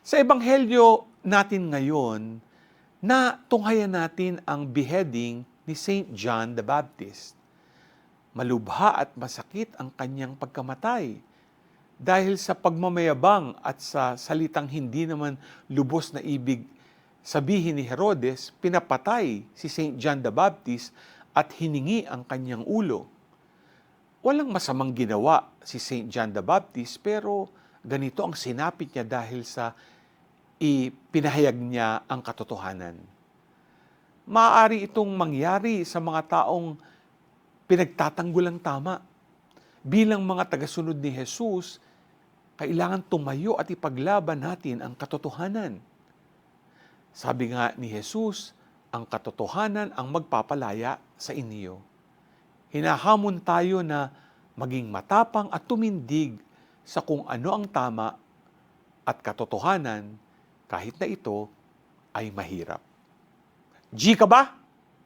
Sa Ebanghelyo natin ngayon, tunghayan natin ang beheading ni Saint John the Baptist. Malubha at masakit ang kanyang pagkamatay dahil sa pagmamayabang at sa salitang hindi naman lubos na ibig sabihin ni Herodes, pinapatay si Saint John the Baptist at hiningi ang kanyang ulo. Walang masamang ginawa si Saint John the Baptist, pero ganito ang sinapit niya dahil sa ipinahayag niya ang katotohanan. Maaari itong mangyari sa mga taong pinagtatanggol ang tama. Bilang mga tagasunod ni Jesus, kailangan tumayo at ipaglaban natin ang katotohanan. Sabi nga ni Jesus, ang katotohanan ang magpapalaya sa inyo. Hinahamon tayo na maging matapang at tumindig sa kung ano ang tama at katotohanan kahit na ito ay mahirap. G ka ba?